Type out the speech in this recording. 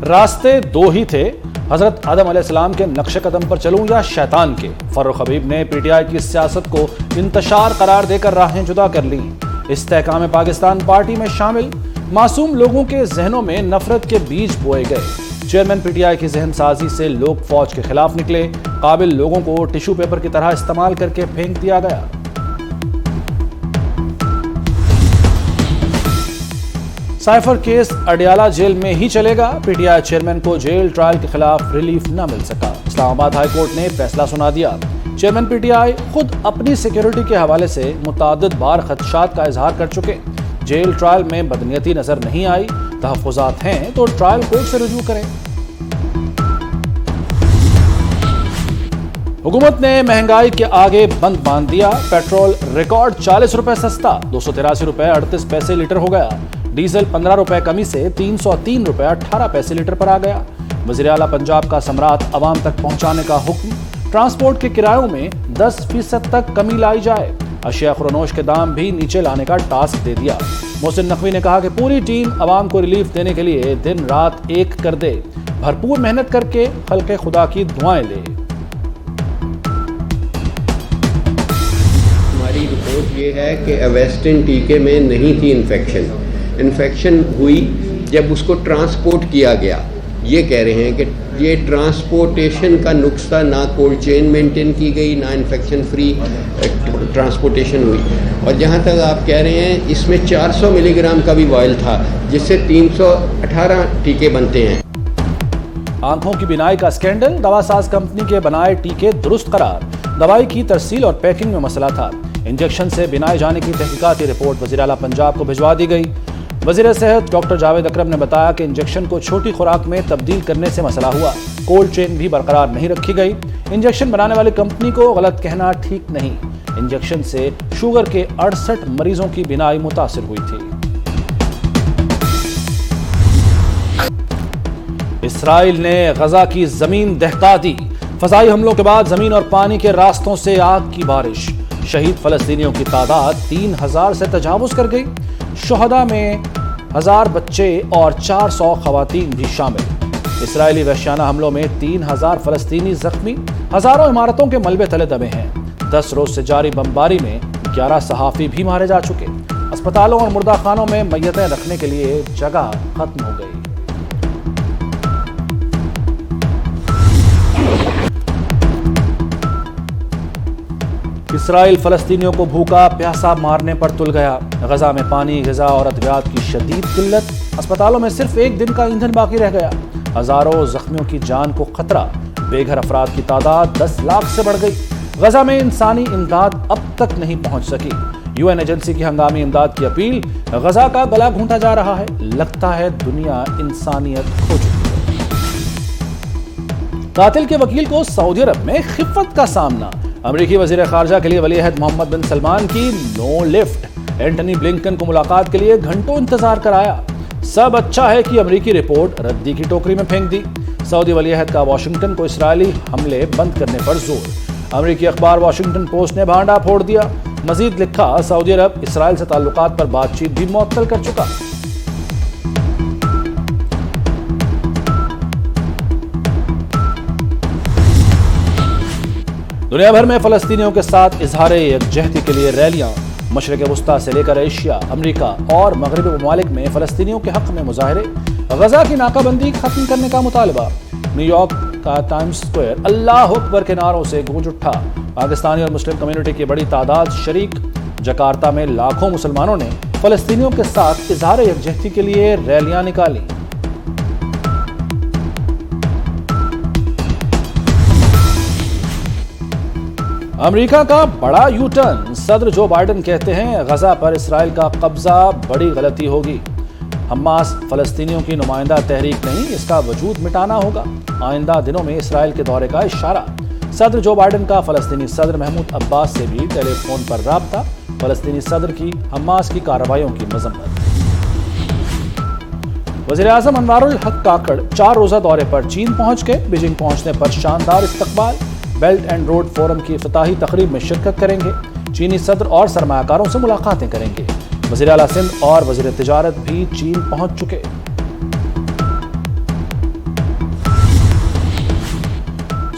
راستے دو ہی تھے، حضرت آدم علیہ السلام کے نقش قدم پر چلوں یا شیطان کے۔ فاروق حبیب نے پی ٹی آئی کی سیاست کو انتشار قرار دے کر راہیں جدا کر لیں۔ استحکام پاکستان پارٹی میں شامل معصوم لوگوں کے ذہنوں میں نفرت کے بیج بوئے گئے۔ چیئرمین پی ٹی آئی کی ذہن سازی سے لوگ فوج کے خلاف نکلے، قابل لوگوں کو ٹیشو پیپر کی طرح استعمال کر کے پھینک دیا گیا۔ سائفر کیس اڈیالہ جیل میں ہی چلے گا، پی ٹی آئی چیئرمین کو جیل ٹرائل کے خلاف ریلیف نہ مل سکا، اسلام آباد ہائی کورٹ نے فیصلہ سنا دیا۔ چیئرمین پی ٹی آئی خود اپنی سیکیورٹی کے حوالے سے متعدد بار خدشات کا اظہار کر چکے، جیل ٹرائل میں بدنیتی نظر نہیں آئی، تحفظات ہیں تو ٹرائل کورٹ سے رجوع کریں۔ حکومت نے مہنگائی کے آگے بند باندھ دیا، پیٹرول ریکارڈ 40 روپے سستا، 283 روپے 38 پیسے لیٹر ہو گیا، ڈیزل 15 روپے کمی سے 303 روپے 18 پیسے لیٹر پر آ گیا۔ وزیر اعلیٰ پنجاب کا ثمرات عوام تک پہنچانے کا حکم، ٹرانسپورٹ کے کرایوں میں 10% تک کمی لائی جائے، اشیاء خورنوش کے دام بھی نیچے لانے کا ٹاسک دے دیا۔ محسن نقوی نے کہا کہ پوری ٹیم عوام کو ریلیف دینے کے لیے دن رات ایک کر دے، بھرپور محنت کر کے خلق خدا کی دعائیں لے۔ ہماری رپورٹ یہ ہے کہ اویسٹن ٹیکے میں نہیں تھی انفیکشن ہوئی جب اس کو ٹرانسپورٹ کیا گیا۔ یہ کہہ رہے ہیں کہ یہ ٹرانسپورٹیشن کا نقص تھا، نہ کولڈ چین مینٹین کی گئی، نہ انفیکشن فری ٹرانسپورٹیشن ہوئی۔ اور جہاں تک آپ کہہ رہے ہیں اس میں 400 ملی گرام کا بھی وائل تھا، جس سے 318 ٹیکے بنتے ہیں۔ آنکھوں کی بینائی کا سکینڈل، دوا ساز کمپنی کے بنائے ٹیکے درست قرار، دوائی کی ترسیل اور پیکنگ میں مسئلہ تھا، انجیکشن سے بنائے جانے کی تحقیقاتی رپورٹ وزیر اعلیٰ پنجاب کو بھجوا دی گئی۔ وزیر صحت ڈاکٹر جاوید اکرم نے بتایا کہ انجیکشن کو چھوٹی خوراک میں تبدیل کرنے سے مسئلہ ہوا، کولڈ چین بھی برقرار نہیں رکھی گئی، انجیکشن بنانے والی کمپنی کو غلط کہنا ٹھیک نہیں، انجیکشن سے شوگر کے 68 مریضوں کی بینائی متاثر ہوئی تھی۔ اسرائیل نے غزہ کی زمین دہتا دی، فضائی حملوں کے بعد زمین اور پانی کے راستوں سے آگ کی بارش، شہید فلسطینیوں کی تعداد 3000 سے تجاوز کر گئی، شہداء میں 1000 بچے اور 400 خواتین بھی شامل۔ اسرائیلی وحشیانہ حملوں میں 3000 فلسطینی زخمی، ہزاروں عمارتوں کے ملبے تلے دبے ہیں، 10 روز سے جاری بمباری میں 11 صحافی بھی مارے جا چکے، اسپتالوں اور مردہ خانوں میں میتیں رکھنے کے لیے جگہ ختم ہو گئی۔ اسرائیل فلسطینیوں کو بھوکا پیاسا مارنے پر تل گیا، غزہ میں پانی، غذا اور ادویات کی شدید قلت، اسپتالوں میں صرف ایک دن کا ایندھن باقی رہ گیا، ہزاروں زخمیوں کی جان کو خطرہ، بے گھر افراد کی تعداد 10 لاکھ سے بڑھ گئی، غزہ میں انسانی امداد اب تک نہیں پہنچ سکی، یو این ایجنسی کی ہنگامی امداد کی اپیل، غزہ کا گلا گھونٹا جا رہا ہے، لگتا ہے دنیا انسانیت کھو چکی ہے۔ قاتل کے وکیل کو سعودی عرب میں خفت کا سامنا، امریکی وزیر خارجہ کے لیے ولی عہد محمد بن سلمان کی نو لفٹ، اینٹنی بلنکن کو ملاقات کے لیے گھنٹوں انتظار کرایا، سب اچھا ہے کہ امریکی رپورٹ ردی کی ٹوکری میں پھینک دی، سعودی ولی عہد کا واشنگٹن کو اسرائیلی حملے بند کرنے پر زور، امریکی اخبار واشنگٹن پوسٹ نے بھانڈا پھوڑ دیا، مزید لکھا سعودی عرب اسرائیل سے تعلقات پر بات چیت بھی معطل کر چکا۔ دنیا بھر میں فلسطینیوں کے ساتھ اظہار یکجہتی کے لیے ریلیاں، مشرق وسطیٰ سے لے کر ایشیا، امریکہ اور مغربی ممالک میں فلسطینیوں کے حق میں مظاہرے، غزہ کی ناکہ بندی ختم کرنے کا مطالبہ، نیو یارک کا ٹائمز اسکوائر اللہ اکبر کے نعروں سے گونج اٹھا، پاکستانی اور مسلم کمیونٹی کی بڑی تعداد شریک، جکارتا میں لاکھوں مسلمانوں نے فلسطینیوں کے ساتھ اظہار یکجہتی کے لیے ریلیاں نکالی۔ امریکہ کا بڑا یو ٹرن، صدر جو بائیڈن کہتے ہیں غزہ پر اسرائیل کا قبضہ بڑی غلطی ہوگی، حماس فلسطینیوں کی نمائندہ تحریک نہیں، اس کا وجود مٹانا ہوگا، آئندہ دنوں میں اسرائیل کے دورے کا اشارہ، صدر جو بائیڈن کا فلسطینی صدر محمود عباس سے بھی ٹیلی فون پر رابطہ، فلسطینی صدر کی حماس کی کارروائیوں کی مذمت۔ وزیر اعظم انوار الحق کاکڑ 4 روزہ دورے پر چین پہنچ گئے، بیجنگ پہنچنے پر شاندار استقبال، بیلٹ اینڈ روڈ فورم کی افتتاحی تقریب میں شرکت کریں گے، چینی صدر اور سرمایہ کاروں سے ملاقاتیں کریں گے، وزیر اعلیٰ سندھ اور وزیر تجارت بھی چین پہنچ چکے۔